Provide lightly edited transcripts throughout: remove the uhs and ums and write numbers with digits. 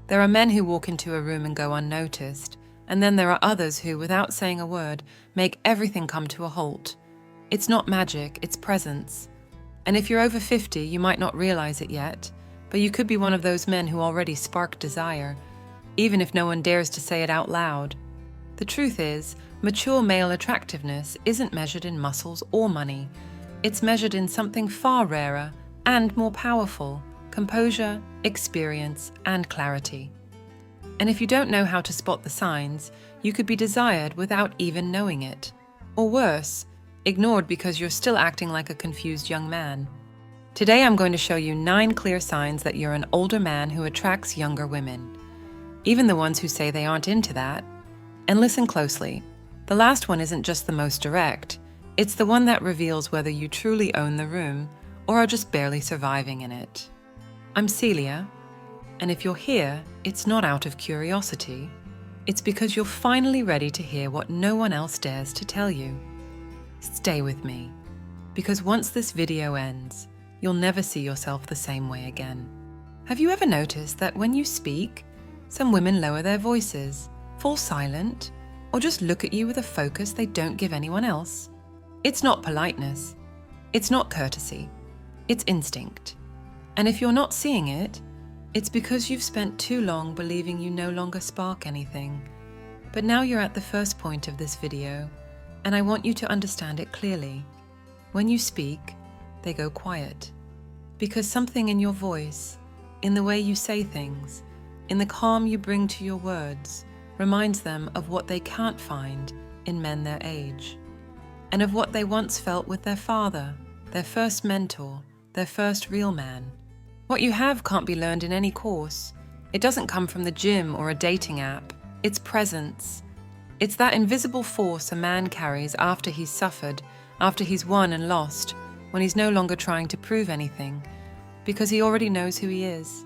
There are men who walk into a room and go unnoticed, and then there are others who, without saying a word, make everything come to a halt. It's not magic, it's presence. And if you're over 50, you might not realize it yet, but you could be one of those men who already spark desire, even if no one dares to say it out loud. The truth is, mature male attractiveness isn't measured in muscles or money. It's measured in something far rarer and more powerful: composure, experience, and clarity. And if you don't know how to spot the signs, you could be desired without even knowing it. Or worse, ignored because you're still acting like a confused young man. Today I'm going to show you 9 clear signs that you're an older man who attracts younger women, even the ones who say they aren't into that. And listen closely. The last one isn't just the most direct, it's the one that reveals whether you truly own the room or are just barely surviving in it. I'm Celia, and if you're here, it's not out of curiosity. It's because you're finally ready to hear what no one else dares to tell you. Stay with me, because once this video ends, you'll never see yourself the same way again. Have you ever noticed that when you speak, some women lower their voices, fall silent, or just look at you with a focus they don't give anyone else? It's not politeness. It's not courtesy. It's instinct. And if you're not seeing it, it's because you've spent too long believing you no longer spark anything. But now you're at the first point of this video, and I want you to understand it clearly. When you speak, they go quiet. Because something in your voice, in the way you say things, in the calm you bring to your words, reminds them of what they can't find in men their age, and of what they once felt with their father, their first mentor, their first real man. What you have can't be learned in any course. It doesn't come from the gym or a dating app. It's presence. It's that invisible force a man carries after he's suffered, after he's won and lost, when he's no longer trying to prove anything, because he already knows who he is.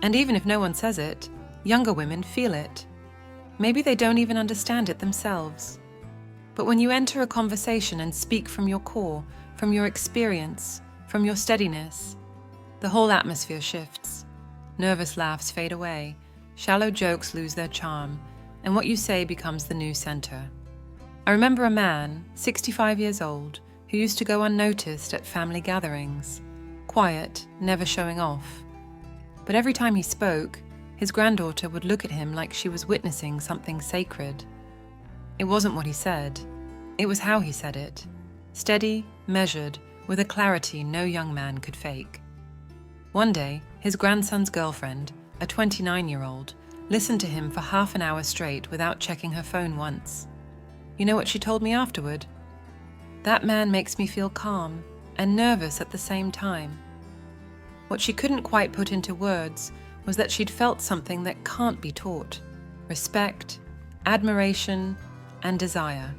And even if no one says it, younger women feel it. Maybe they don't even understand it themselves. But when you enter a conversation and speak from your core, from your experience, from your steadiness, the whole atmosphere shifts. Nervous laughs fade away, shallow jokes lose their charm, and what you say becomes the new center. I remember a man, 65 years old, who used to go unnoticed at family gatherings, quiet, never showing off. But every time he spoke, his granddaughter would look at him like she was witnessing something sacred. It wasn't what he said, it was how he said it. Steady, measured, with a clarity no young man could fake. One day, his grandson's girlfriend, a 29-year-old, listened to him for half an hour straight without checking her phone once. You know what she told me afterward? "That man makes me feel calm and nervous at the same time." What she couldn't quite put into words was that she'd felt something that can't be taught: respect, admiration, and desire.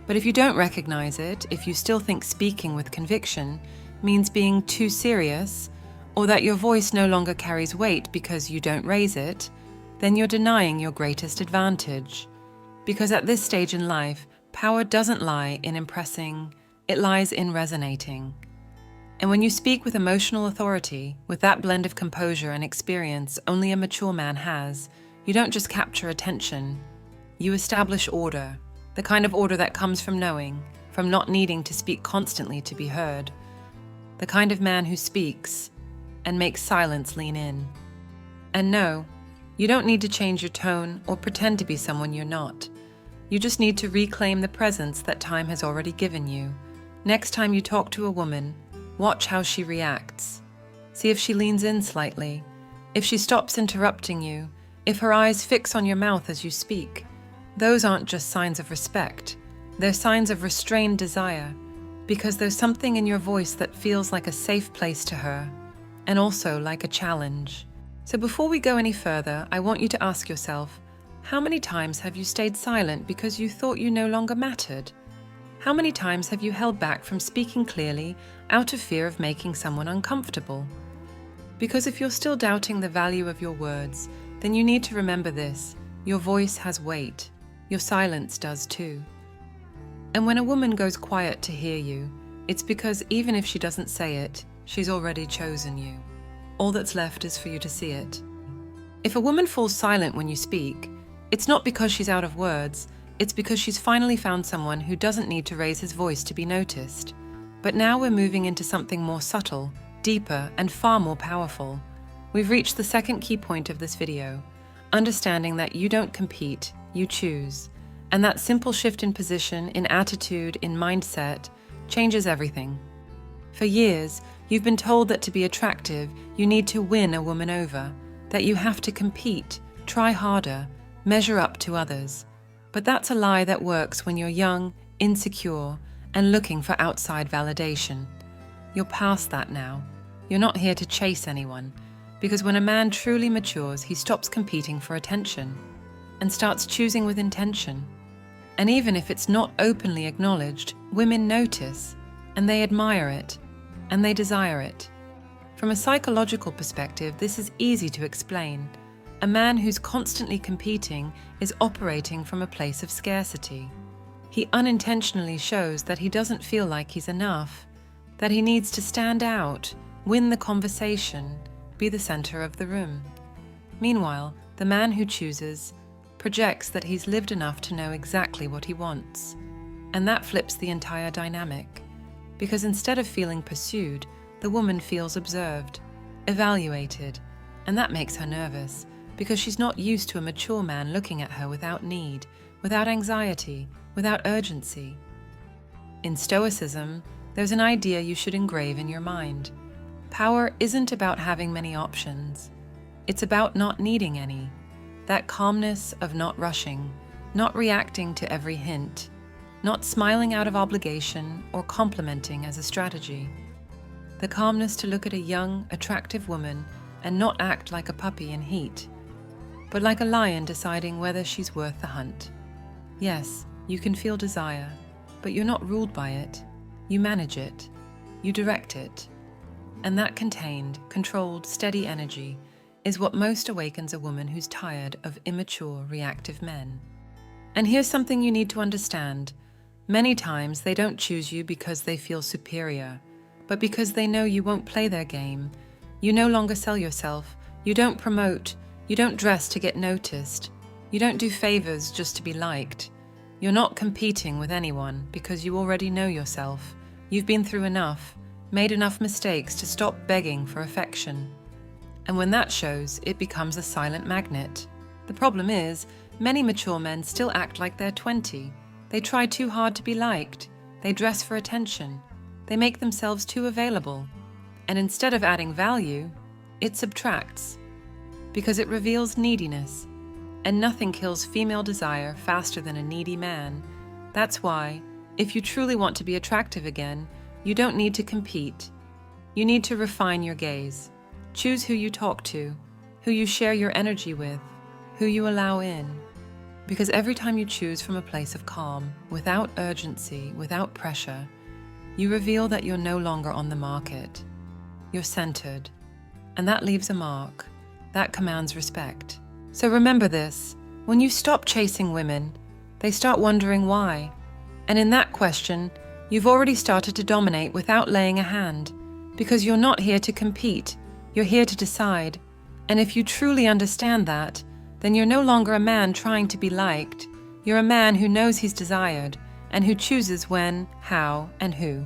But if you don't recognize it, if you still think speaking with conviction means being too serious, or that your voice no longer carries weight because you don't raise it, then you're denying your greatest advantage. Because at this stage in life, power doesn't lie in impressing, it lies in resonating. And when you speak with emotional authority, with that blend of composure and experience only a mature man has, you don't just capture attention, you establish order, the kind of order that comes from knowing, from not needing to speak constantly to be heard. The kind of man who speaks and makes silence lean in. And no, you don't need to change your tone or pretend to be someone you're not. You just need to reclaim the presence that time has already given you. Next time you talk to a woman, watch how she reacts. See if she leans in slightly, if she stops interrupting you, if her eyes fix on your mouth as you speak. Those aren't just signs of respect, they're signs of restrained desire, because there's something in your voice that feels like a safe place to her, and also like a challenge. So before we go any further, I want you to ask yourself, how many times have you stayed silent because you thought you no longer mattered? How many times have you held back from speaking clearly out of fear of making someone uncomfortable? Because if you're still doubting the value of your words, then you need to remember this: your voice has weight. Your silence does too. And when a woman goes quiet to hear you, it's because even if she doesn't say it, she's already chosen you. All that's left is for you to see it. If a woman falls silent when you speak, it's not because she's out of words, it's because she's finally found someone who doesn't need to raise his voice to be noticed. But now we're moving into something more subtle, deeper, and far more powerful. We've reached the second key point of this video, understanding that you don't compete, you choose. And that simple shift in position, in attitude, in mindset, changes everything. For years, you've been told that to be attractive, you need to win a woman over, that you have to compete, try harder, measure up to others. But that's a lie that works when you're young, insecure, and looking for outside validation. You're past that now. You're not here to chase anyone, because when a man truly matures, he stops competing for attention and starts choosing with intention. And even if it's not openly acknowledged, women notice, and they admire it, and they desire it. From a psychological perspective, this is easy to explain. A man who's constantly competing is operating from a place of scarcity. He unintentionally shows that he doesn't feel like he's enough, that he needs to stand out, win the conversation, be the center of the room. Meanwhile, the man who chooses projects that he's lived enough to know exactly what he wants. And that flips the entire dynamic, because instead of feeling pursued, the woman feels observed, evaluated, and that makes her nervous, because she's not used to a mature man looking at her without need, without anxiety, without urgency. In Stoicism, there's an idea you should engrave in your mind. Power isn't about having many options. It's about not needing any. That calmness of not rushing, not reacting to every hint, not smiling out of obligation or complimenting as a strategy. The calmness to look at a young, attractive woman and not act like a puppy in heat, but like a lion deciding whether she's worth the hunt. Yes, you can feel desire, but you're not ruled by it. You manage it. You direct it. And that contained, controlled, steady energy is what most awakens a woman who's tired of immature, reactive men. And here's something you need to understand. Many times they don't choose you because they feel superior, but because they know you won't play their game. You no longer sell yourself. You don't promote. You don't dress to get noticed. You don't do favors just to be liked. You're not competing with anyone because you already know yourself. You've been through enough, made enough mistakes to stop begging for affection. And when that shows, it becomes a silent magnet. The problem is, many mature men still act like they're 20. They try too hard to be liked. They dress for attention. They make themselves too available. And instead of adding value, it subtracts, because it reveals neediness. And nothing kills female desire faster than a needy man. That's why, if you truly want to be attractive again, you don't need to compete. You need to refine your gaze. Choose who you talk to, who you share your energy with, who you allow in. Because every time you choose from a place of calm, without urgency, without pressure, you reveal that you're no longer on the market. You're centered. And that leaves a mark. That commands respect. So remember this, when you stop chasing women, they start wondering why. And in that question, you've already started to dominate without laying a hand, because you're not here to compete, you're here to decide. And if you truly understand that, then you're no longer a man trying to be liked. You're a man who knows he's desired, and who chooses when, how, and who.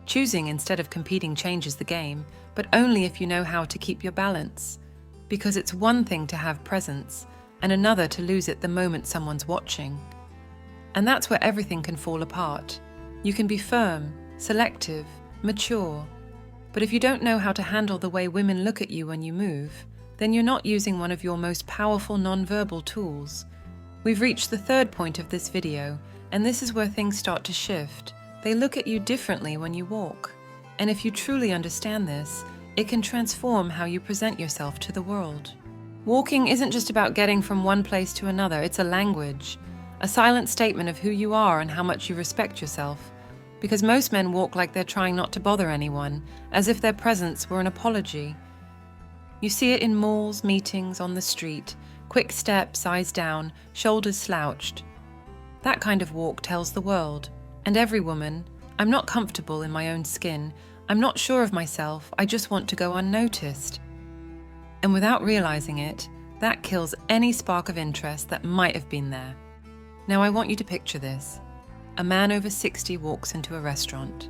Choosing instead of competing changes the game, but only if you know how to keep your balance. Because it's one thing to have presence, and another to lose it the moment someone's watching. And that's where everything can fall apart. You can be firm, selective, mature, but if you don't know how to handle the way women look at you when you move, then you're not using one of your most powerful nonverbal tools. We've reached the third point of this video, and this is where things start to shift. They look at you differently when you walk. And if you truly understand this, it can transform how you present yourself to the world. Walking isn't just about getting from one place to another, it's a language, a silent statement of who you are and how much you respect yourself. Because most men walk like they're trying not to bother anyone, as if their presence were an apology. You see it in malls, meetings, on the street, quick steps, eyes down, shoulders slouched. That kind of walk tells the world, and every woman, I'm not comfortable in my own skin, I'm not sure of myself, I just want to go unnoticed. And without realizing it, That kills any spark of interest that might have been there. Now I want you to picture this. A man over 60 walks into a restaurant.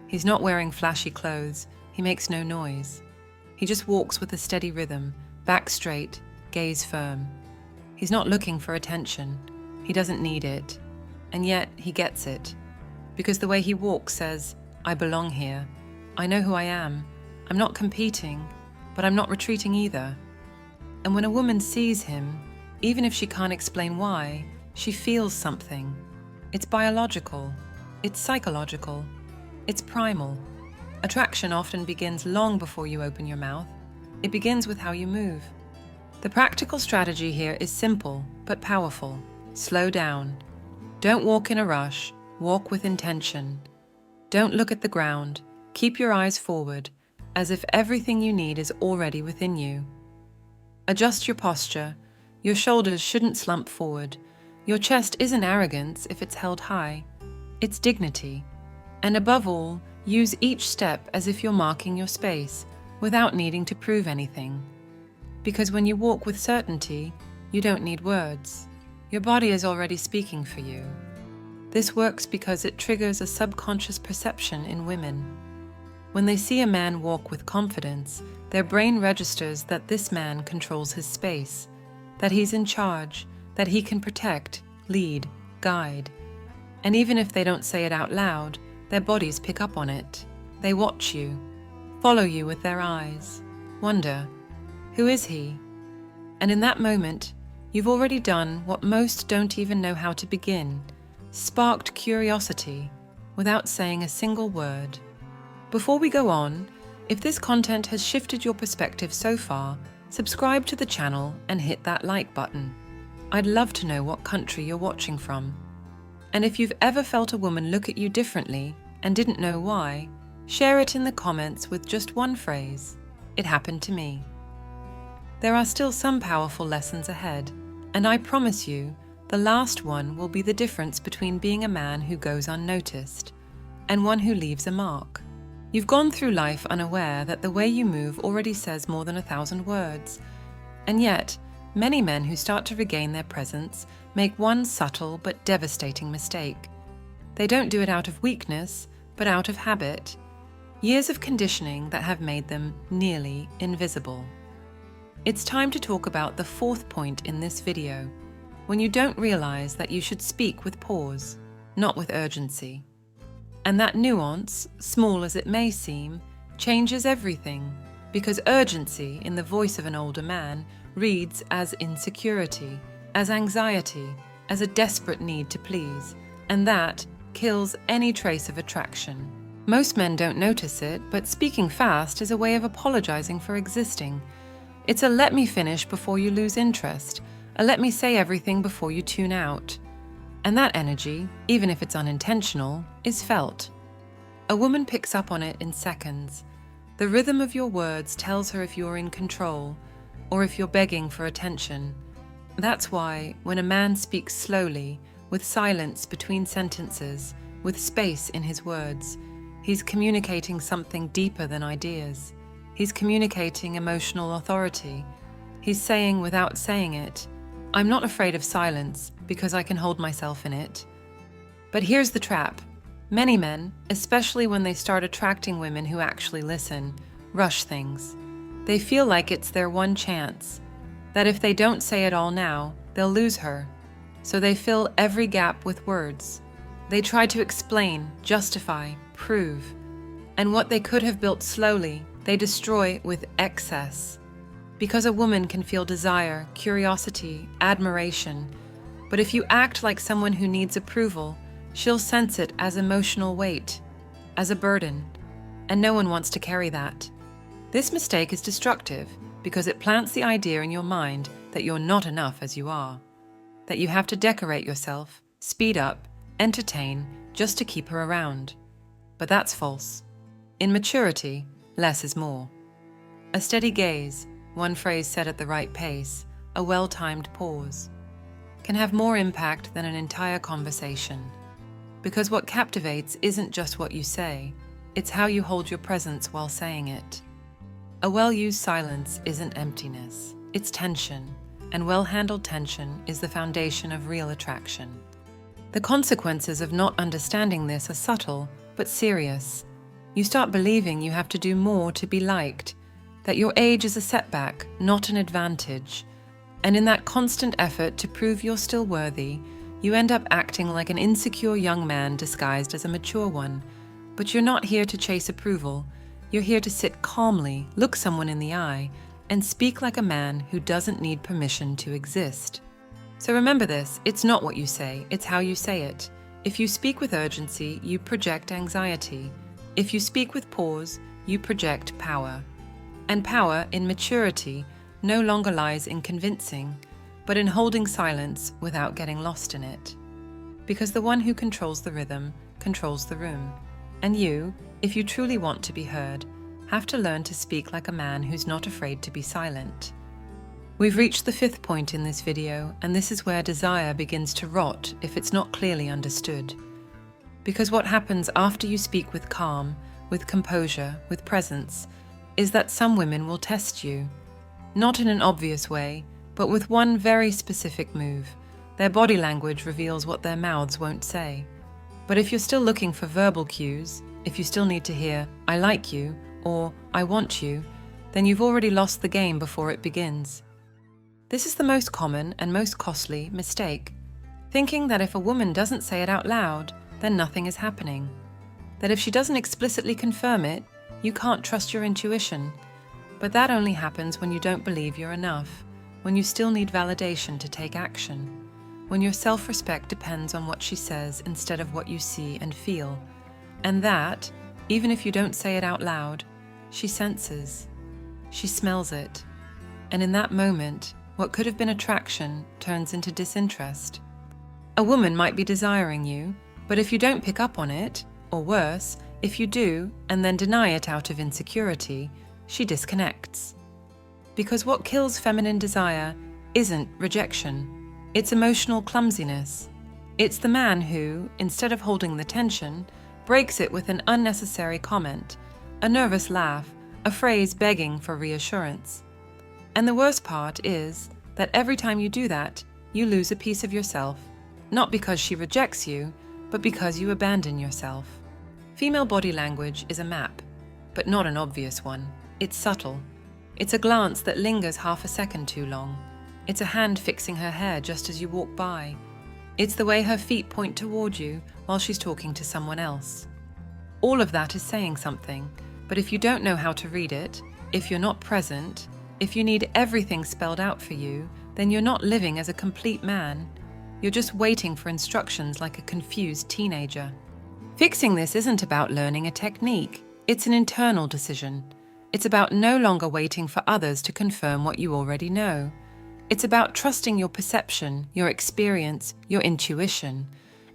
He's not wearing flashy clothes, he makes no noise. He just walks with a steady rhythm, back straight, gaze firm. He's not looking for attention, he doesn't need it. And yet he gets it. Because the way he walks says, I belong here. I know who I am. I'm not competing, but I'm not retreating either. And when a woman sees him, even if she can't explain why, she feels something. It's biological. It's psychological. It's primal. Attraction often begins long before you open your mouth. It begins with how you move. The practical strategy here is simple, but powerful. Slow down. Don't walk in a rush. Walk with intention. Don't look at the ground. Keep your eyes forward, as if everything you need is already within you. Adjust your posture. Your shoulders shouldn't slump forward. Your chest isn't arrogance if it's held high. It's dignity. And above all, use each step as if you're marking your space, without needing to prove anything. Because when you walk with certainty, you don't need words. Your body is already speaking for you. This works because it triggers a subconscious perception in women. When they see a man walk with confidence, their brain registers that this man controls his space, that he's in charge, that he can protect, lead, guide. And even if they don't say it out loud, their bodies pick up on it. They watch you, follow you with their eyes, wonder, who is he? And in that moment, you've already done what most don't even know how to begin, sparked curiosity without saying a single word. Before we go on, if this content has shifted your perspective so far, subscribe to the channel and hit that like button. I'd love to know what country you're watching from. And if you've ever felt a woman look at you differently and didn't know why, share it in the comments with just one phrase. It happened to me. There are still some powerful lessons ahead, and I promise you, the last one will be the difference between being a man who goes unnoticed and one who leaves a mark. You've gone through life unaware that the way you move already says more than 1,000 words. And yet, many men who start to regain their presence make one subtle but devastating mistake. They don't do it out of weakness, but out of habit. Years of conditioning that have made them nearly invisible. It's time to talk about the fourth point in this video, when you don't realize that you should speak with pause, not with urgency. And that nuance, small as it may seem, changes everything, because urgency in the voice of an older man reads as insecurity, as anxiety, as a desperate need to please, and that kills any trace of attraction. Most men don't notice it, but speaking fast is a way of apologizing for existing. It's a let me finish before you lose interest, a let me say everything before you tune out. And that energy, even if it's unintentional, is felt. A woman picks up on it in seconds. The rhythm of your words tells her if you're in control, or if you're begging for attention. That's why, when a man speaks slowly, with silence between sentences, with space in his words, he's communicating something deeper than ideas. He's communicating emotional authority. He's saying without saying it, I'm not afraid of silence because I can hold myself in it. But here's the trap. Many men, especially when they start attracting women who actually listen, rush things. They feel like it's their one chance, that if they don't say it all now, they'll lose her. So they fill every gap with words. They try to explain, justify, prove. And what they could have built slowly, they destroy with excess. Because a woman can feel desire, curiosity, admiration. But if you act like someone who needs approval, she'll sense it as emotional weight, as a burden. And no one wants to carry that. This mistake is destructive because it plants the idea in your mind that you're not enough as you are. That you have to decorate yourself, speed up, entertain, just to keep her around. But that's false. In maturity, less is more. A steady gaze, one phrase said at the right pace, a well-timed pause, can have more impact than an entire conversation. Because what captivates isn't just what you say, it's how you hold your presence while saying it. A well-used silence isn't emptiness, it's tension, and well-handled tension is the foundation of real attraction. The consequences of not understanding this are subtle, but serious. You start believing you have to do more to be liked, that your age is a setback, not an advantage. And in that constant effort to prove you're still worthy, you end up acting like an insecure young man disguised as a mature one. But you're not here to chase approval. You're here to sit calmly, look someone in the eye, and speak like a man who doesn't need permission to exist. So remember this, it's not what you say, it's how you say it. If you speak with urgency, you project anxiety. If you speak with pause, you project power. And power, in maturity, no longer lies in convincing, but in holding silence without getting lost in it. Because the one who controls the rhythm controls the room. And you, if you truly want to be heard, have to learn to speak like a man who's not afraid to be silent. We've reached the 5th point in this video, and this is where desire begins to rot if it's not clearly understood. Because what happens after you speak with calm, with composure, with presence, is that some women will test you. Not in an obvious way, but with one very specific move. Their body language reveals what their mouths won't say. But if you're still looking for verbal cues, if you still need to hear, "I like you," or "I want you," then you've already lost the game before it begins. This is the most common and most costly mistake, thinking that if a woman doesn't say it out loud, then nothing is happening. That if she doesn't explicitly confirm it, you can't trust your intuition. But that only happens when you don't believe you're enough, when you still need validation to take action, when your self-respect depends on what she says instead of what you see and feel. And that, even if you don't say it out loud, she senses, she smells it. And in that moment, what could have been attraction turns into disinterest. A woman might be desiring you, but if you don't pick up on it, or worse, if you do and then deny it out of insecurity, she disconnects. Because what kills feminine desire isn't rejection, it's emotional clumsiness. It's the man who, instead of holding the tension, breaks it with an unnecessary comment, a nervous laugh, a phrase begging for reassurance. And the worst part is that every time you do that, you lose a piece of yourself, not because she rejects you, but because you abandon yourself. Female body language is a map, but not an obvious one. It's subtle. It's a glance that lingers half a second too long. It's a hand fixing her hair just as you walk by. It's the way her feet point toward you while she's talking to someone else. All of that is saying something, but if you don't know how to read it, if you're not present, if you need everything spelled out for you, then you're not living as a complete man. You're just waiting for instructions like a confused teenager. Fixing this isn't about learning a technique. It's an internal decision. It's about no longer waiting for others to confirm what you already know. It's about trusting your perception, your experience, your intuition.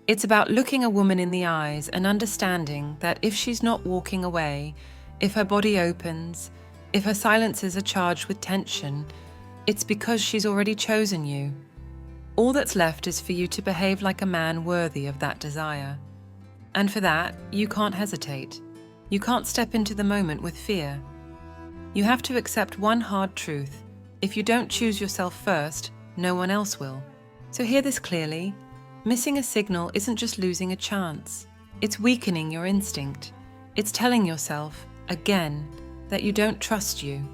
It's about looking a woman in the eyes and understanding that if she's not walking away, if her body opens, if her silences are charged with tension, it's because she's already chosen you. All that's left is for you to behave like a man worthy of that desire. And for that, you can't hesitate. You can't step into the moment with fear. You have to accept one hard truth. If you don't choose yourself first, no one else will. So hear this clearly. Missing a signal isn't just losing a chance. It's weakening your instinct. It's telling yourself, again, that you don't trust you.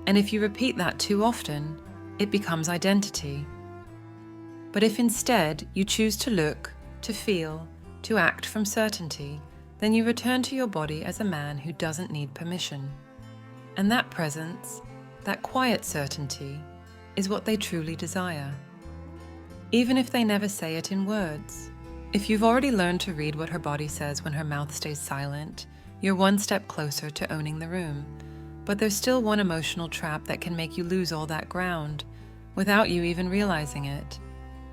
And if you repeat that too often, it becomes identity. But if instead you choose to look, to feel, to act from certainty, then you return to your body as a man who doesn't need permission. And that presence, that quiet certainty, is what they truly desire. Even if they never say it in words. If you've already learned to read what her body says when her mouth stays silent, you're one step closer to owning the room. But there's still one emotional trap that can make you lose all that ground, without you even realizing it.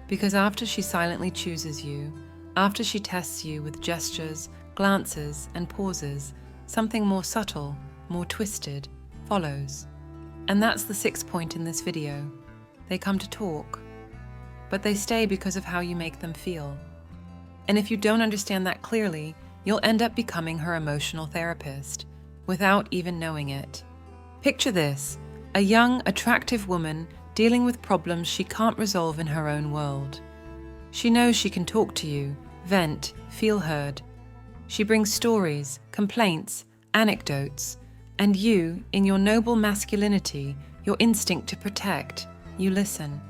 Because after she silently chooses you, after she tests you with gestures, glances, and pauses, something more subtle, more twisted, follows. And that's the 6th point in this video. They come to talk, but they stay because of how you make them feel. And if you don't understand that clearly, you'll end up becoming her emotional therapist, without even knowing it. Picture this. A young, attractive woman dealing with problems she can't resolve in her own world. She knows she can talk to you, vent, feel heard. She brings stories, complaints, anecdotes, and you, in your noble masculinity, your instinct to protect, you listen.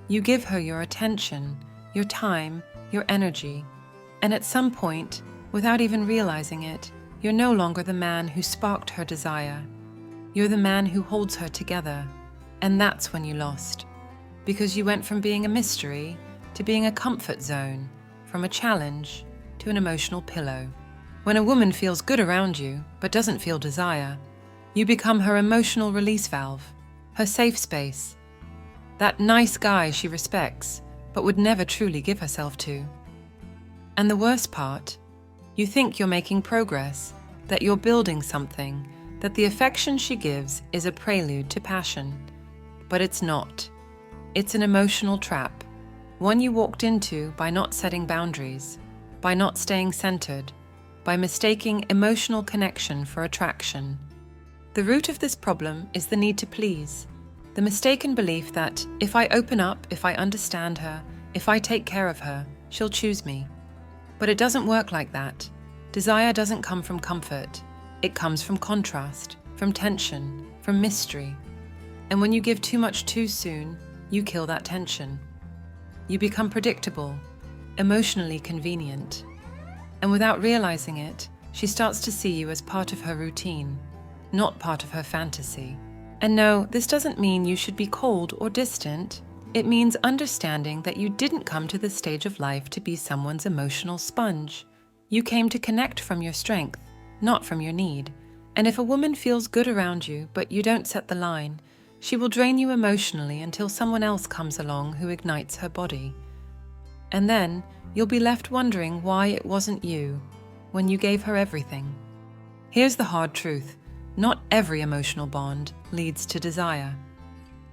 You give her your attention, your time, your energy, and at some point, without even realizing it, you're no longer the man who sparked her desire. You're the man who holds her together, and that's when you lost, because you went from being a mystery to being a comfort zone, from a challenge to an emotional pillow. When a woman feels good around you but doesn't feel desire, you become her emotional release valve, her safe space, that nice guy she respects but would never truly give herself to. And the worst part, you think you're making progress, that you're building something, that the affection she gives is a prelude to passion. But it's not. It's an emotional trap, one you walked into by not setting boundaries, by not staying centered, by mistaking emotional connection for attraction. The root of this problem is the need to please, the mistaken belief that if I open up, if I understand her, if I take care of her, she'll choose me. But it doesn't work like that. Desire doesn't come from comfort. It comes from contrast, from tension, from mystery. And when you give too much too soon, you kill that tension. You become predictable, emotionally convenient. And without realizing it, she starts to see you as part of her routine, not part of her fantasy. And no, this doesn't mean you should be cold or distant. It means understanding that you didn't come to this stage of life to be someone's emotional sponge. You came to connect from your strength, not from your need. And if a woman feels good around you, but you don't set the line, she will drain you emotionally until someone else comes along who ignites her body. And then you'll be left wondering why it wasn't you, when you gave her everything. Here's the hard truth. Not every emotional bond leads to desire.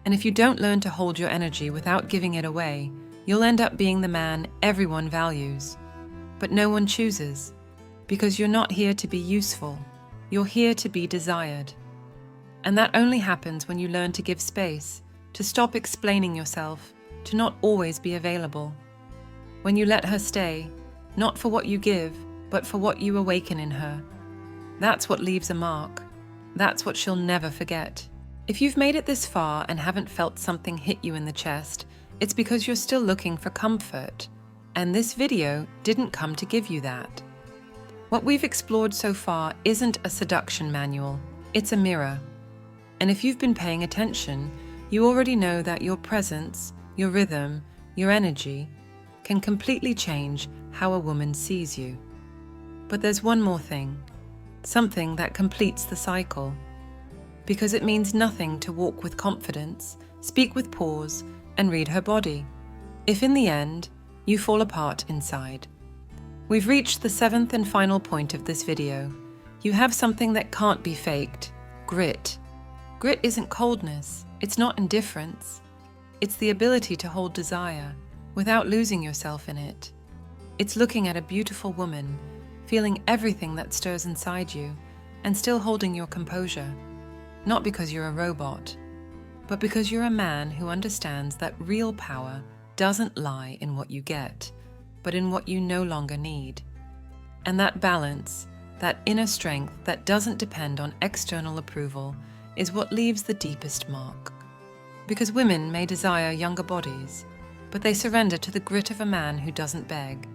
And if you don't learn to hold your energy without giving it away, you'll end up being the man everyone values, but no one chooses, because you're not here to be useful. You're here to be desired. And that only happens when you learn to give space, to stop explaining yourself, to not always be available. When you let her stay, not for what you give, but for what you awaken in her. That's what leaves a mark. That's what she'll never forget. If you've made it this far and haven't felt something hit you in the chest, it's because you're still looking for comfort. And this video didn't come to give you that. What we've explored so far isn't a seduction manual, it's a mirror. And if you've been paying attention, you already know that your presence, your rhythm, your energy can completely change how a woman sees you. But there's one more thing, something that completes the cycle. Because it means nothing to walk with confidence, speak with pause, and read her body, if in the end, you fall apart inside. We've reached the 7th and final point of this video. You have something that can't be faked, grit. Grit isn't coldness, it's not indifference. It's the ability to hold desire without losing yourself in it. It's looking at a beautiful woman, feeling everything that stirs inside you, and still holding your composure. Not because you're a robot, but because you're a man who understands that real power doesn't lie in what you get, but in what you no longer need. And that balance, that inner strength that doesn't depend on external approval, is what leaves the deepest mark. Because women may desire younger bodies, but they surrender to the grit of a man who doesn't beg.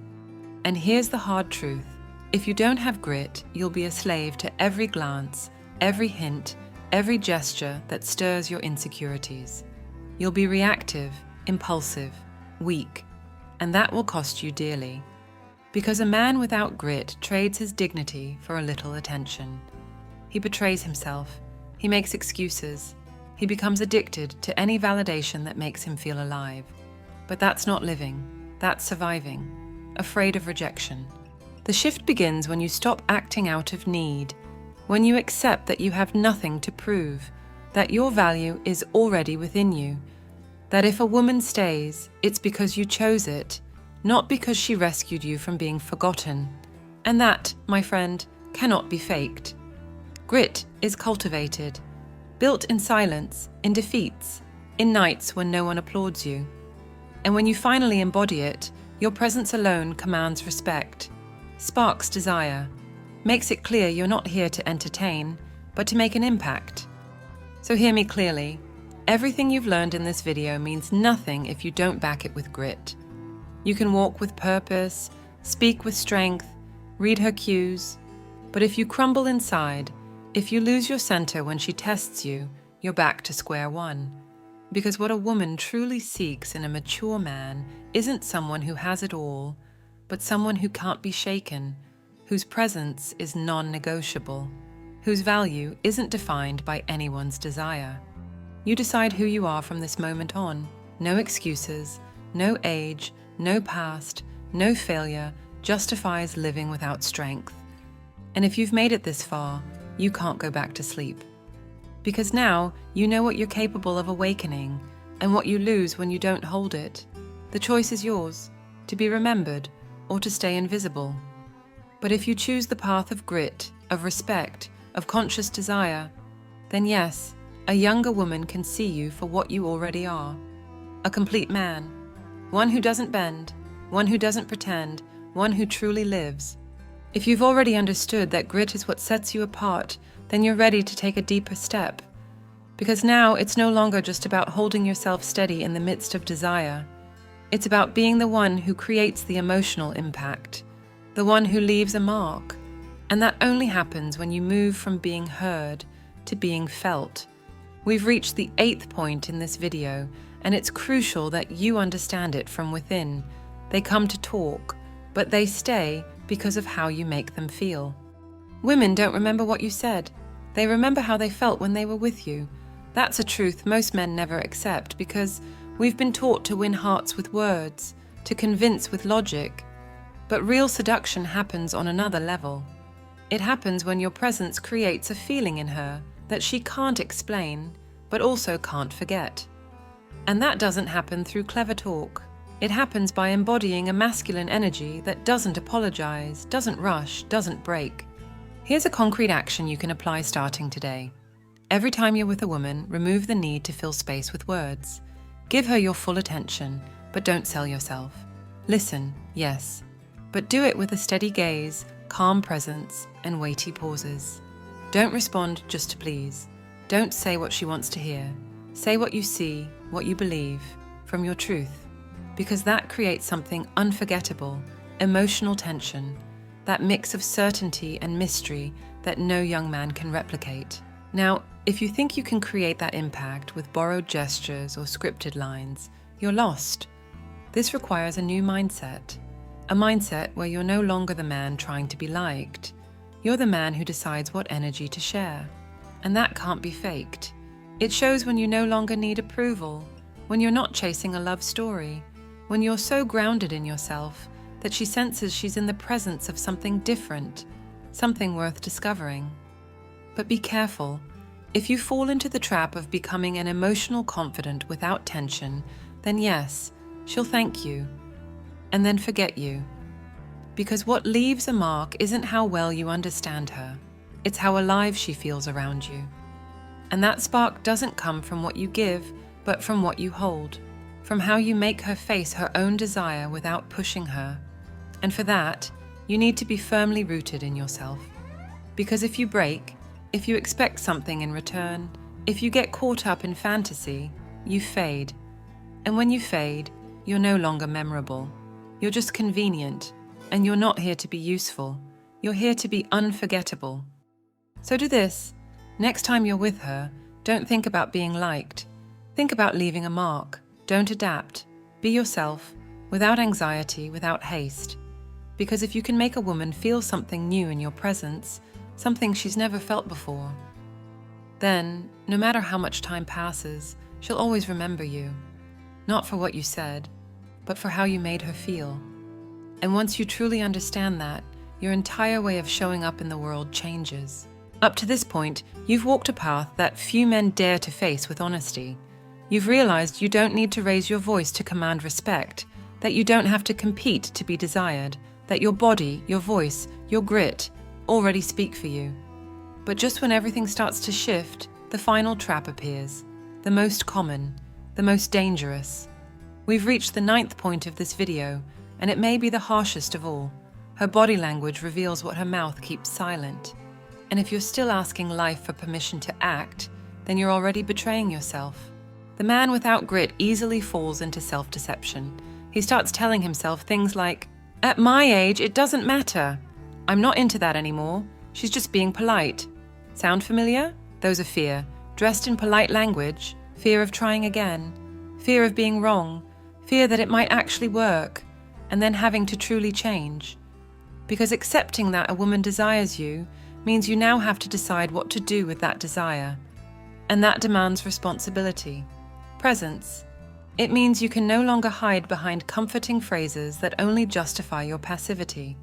And here's the hard truth. If you don't have grit, you'll be a slave to every glance, every hint, every gesture that stirs your insecurities. You'll be reactive, impulsive, weak, and that will cost you dearly. Because a man without grit trades his dignity for a little attention. He betrays himself, he makes excuses, he becomes addicted to any validation that makes him feel alive. But that's not living, that's surviving, afraid of rejection. The shift begins when you stop acting out of need, when you accept that you have nothing to prove, that your value is already within you, that if a woman stays, it's because you chose it, not because she rescued you from being forgotten. And that, my friend, cannot be faked. Grit is cultivated. built in silence, in defeats, in nights when no one applauds you. And when you finally embody it, your presence alone commands respect, sparks desire, makes it clear you're not here to entertain, but to make an impact. So hear me clearly. Everything you've learned in this video means nothing if you don't back it with grit. You can walk with purpose, speak with strength, read her cues, but if you crumble inside, if you lose your center when she tests you, you're back to square one. Because what a woman truly seeks in a mature man isn't someone who has it all, but someone who can't be shaken, whose presence is non-negotiable, whose value isn't defined by anyone's desire. You decide who you are from this moment on. No excuses, no age, no past, no failure justifies living without strength. And if you've made it this far, you can't go back to sleep. Because now you know what you're capable of awakening and what you lose when you don't hold it. The choice is yours, to be remembered or to stay invisible. But if you choose the path of grit, of respect, of conscious desire, then yes, a younger woman can see you for what you already are. A complete man. One who doesn't bend, one who doesn't pretend, one who truly lives. If you've already understood that grit is what sets you apart, then you're ready to take a deeper step. Because now it's no longer just about holding yourself steady in the midst of desire. It's about being the one who creates the emotional impact, the one who leaves a mark. And that only happens when you move from being heard to being felt. We've reached the 8th point in this video, and it's crucial that you understand it from within. They come to talk, but they stay because of how you make them feel. Women don't remember what you said. They remember how they felt when they were with you. That's a truth most men never accept because we've been taught to win hearts with words, to convince with logic. But real seduction happens on another level. It happens when your presence creates a feeling in her that she can't explain, but also can't forget. And that doesn't happen through clever talk. It happens by embodying a masculine energy that doesn't apologize, doesn't rush, doesn't break. Here's a concrete action you can apply starting today. Every time you're with a woman, remove the need to fill space with words. Give her your full attention, but don't sell yourself. Listen, yes, but do it with a steady gaze, calm presence, and weighty pauses. Don't respond just to please. Don't say what she wants to hear. Say what you see, what you believe, from your truth. Because that creates something unforgettable, emotional tension, that mix of certainty and mystery that no young man can replicate. Now, if you think you can create that impact with borrowed gestures or scripted lines, you're lost. This requires a new mindset. A mindset where you're no longer the man trying to be liked. You're the man who decides what energy to share. And that can't be faked. It shows when you no longer need approval, when you're not chasing a love story, when you're so grounded in yourself that she senses she's in the presence of something different, something worth discovering. But be careful. If you fall into the trap of becoming an emotional confidant without tension, then yes, she'll thank you, and then forget you. Because what leaves a mark isn't how well you understand her, it's how alive she feels around you. And that spark doesn't come from what you give, but from what you hold, from how you make her face her own desire without pushing her. And for that, you need to be firmly rooted in yourself. Because if you break, if you expect something in return, if you get caught up in fantasy, you fade. And when you fade, you're no longer memorable. You're just convenient, and you're not here to be useful. You're here to be unforgettable. So do this. Next time you're with her, don't think about being liked. Think about leaving a mark. Don't adapt. Be yourself, without anxiety, without haste. Because if you can make a woman feel something new in your presence, something she's never felt before, then, no matter how much time passes, she'll always remember you. Not for what you said, but for how you made her feel. And once you truly understand that, your entire way of showing up in the world changes. Up to this point, you've walked a path that few men dare to face with honesty. You've realized you don't need to raise your voice to command respect, that you don't have to compete to be desired, that your body, your voice, your grit already speak for you. But just when everything starts to shift, the final trap appears, the most common, the most dangerous. We've reached the 9th point of this video, and it may be the harshest of all. Her body language reveals what her mouth keeps silent. And if you're still asking life for permission to act, then you're already betraying yourself. The man without grit easily falls into self-deception. He starts telling himself things like, "At my age, it doesn't matter. I'm not into that anymore. She's just being polite." Sound familiar? Those are fear, dressed in polite language, fear of trying again, fear of being wrong, fear that it might actually work, and then having to truly change. Because accepting that a woman desires you means you now have to decide what to do with that desire. And that demands responsibility. Presence. It means you can no longer hide behind comforting phrases that only justify your passivity.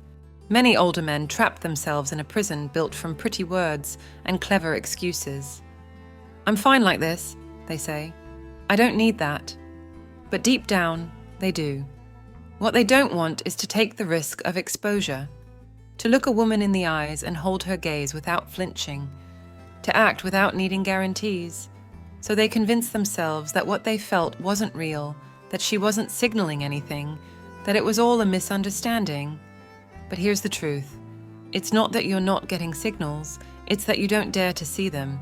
Many older men trap themselves in a prison built from pretty words and clever excuses. "I'm fine like this," they say. "I don't need that." But deep down, they do. What they don't want is to take the risk of exposure, to look a woman in the eyes and hold her gaze without flinching, to act without needing guarantees. So they convince themselves that what they felt wasn't real, that she wasn't signaling anything, that it was all a misunderstanding. But here's the truth. It's not that you're not getting signals, it's that you don't dare to see them.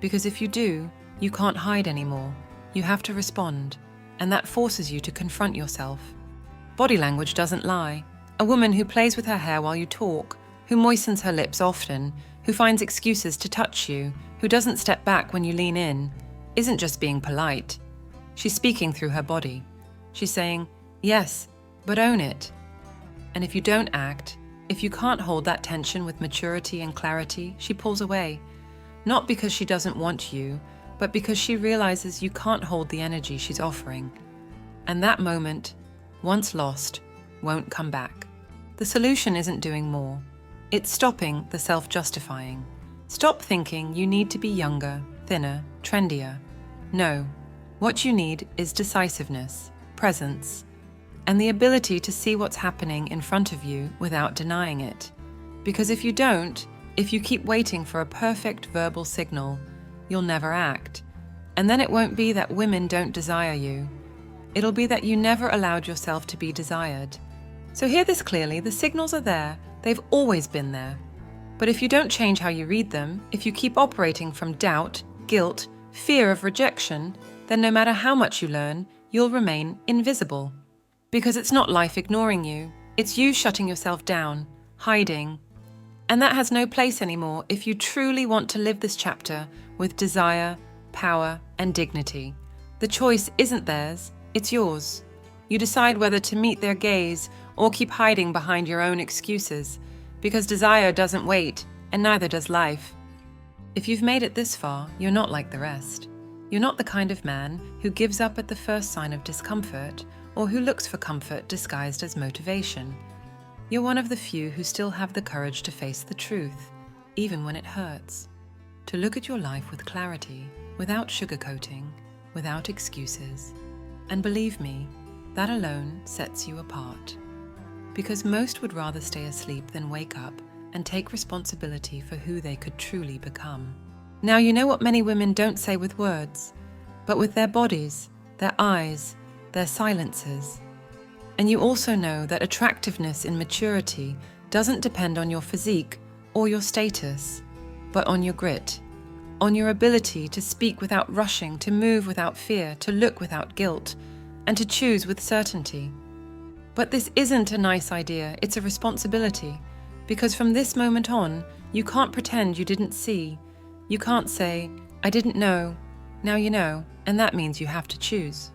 Because if you do, you can't hide anymore. You have to respond, and that forces you to confront yourself. Body language doesn't lie. A woman who plays with her hair while you talk, who moistens her lips often, who finds excuses to touch you, who doesn't step back when you lean in, isn't just being polite. She's speaking through her body. She's saying, "Yes, but own it." And if you don't act, if you can't hold that tension with maturity and clarity, she pulls away. Not because she doesn't want you, but because she realizes you can't hold the energy she's offering. And that moment, once lost, won't come back. The solution isn't doing more. It's stopping the self-justifying. Stop thinking you need to be younger, thinner, trendier. No, what you need is decisiveness, presence, and the ability to see what's happening in front of you without denying it. Because if you don't, if you keep waiting for a perfect verbal signal, you'll never act. And then it won't be that women don't desire you. It'll be that you never allowed yourself to be desired. So hear this clearly, the signals are there, they've always been there. But if you don't change how you read them, if you keep operating from doubt, guilt, fear of rejection, then no matter how much you learn, you'll remain invisible. Because it's not life ignoring you, it's you shutting yourself down, hiding. And that has no place anymore if you truly want to live this chapter with desire, power, and dignity. The choice isn't theirs, it's yours. You decide whether to meet their gaze or keep hiding behind your own excuses, because desire doesn't wait, and neither does life. If you've made it this far, you're not like the rest. You're not the kind of man who gives up at the first sign of discomfort, or who looks for comfort disguised as motivation. You're one of the few who still have the courage to face the truth, even when it hurts. To look at your life with clarity, without sugarcoating, without excuses. And believe me, that alone sets you apart. Because most would rather stay asleep than wake up and take responsibility for who they could truly become. Now you know what many women don't say with words, but with their bodies, their eyes, their silences. And you also know that attractiveness in maturity doesn't depend on your physique or your status, but on your grit, on your ability to speak without rushing, to move without fear, to look without guilt, and to choose with certainty. But this isn't a nice idea, it's a responsibility. Because from this moment on, you can't pretend you didn't see. You can't say, "I didn't know, now you know," and that means you have to choose.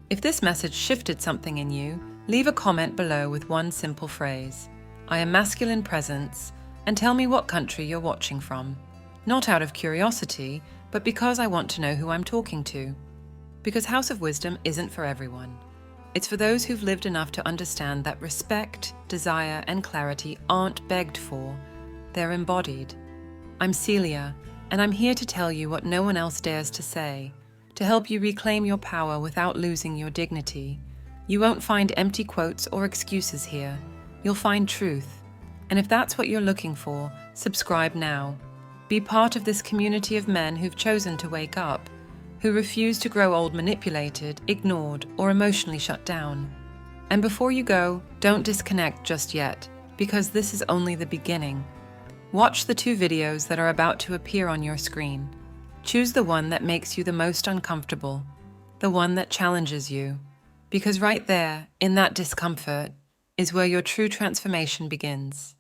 If this message shifted something in you, leave a comment below with one simple phrase, "I am masculine presence," and tell me what country you're watching from. Not out of curiosity, but because I want to know who I'm talking to. Because House of Wisdom isn't for everyone. It's for those who've lived enough to understand that respect, desire, and clarity aren't begged for, they're embodied. I'm Celia, and I'm here to tell you what no one else dares to say, to help you reclaim your power without losing your dignity. You won't find empty quotes or excuses here. You'll find truth. And if that's what you're looking for, subscribe now. Be part of this community of men who've chosen to wake up, who refuse to grow old manipulated, ignored, or emotionally shut down. And before you go, don't disconnect just yet, because this is only the beginning. Watch the 2 videos that are about to appear on your screen. Choose the one that makes you the most uncomfortable, the one that challenges you, because right there, in that discomfort, is where your true transformation begins.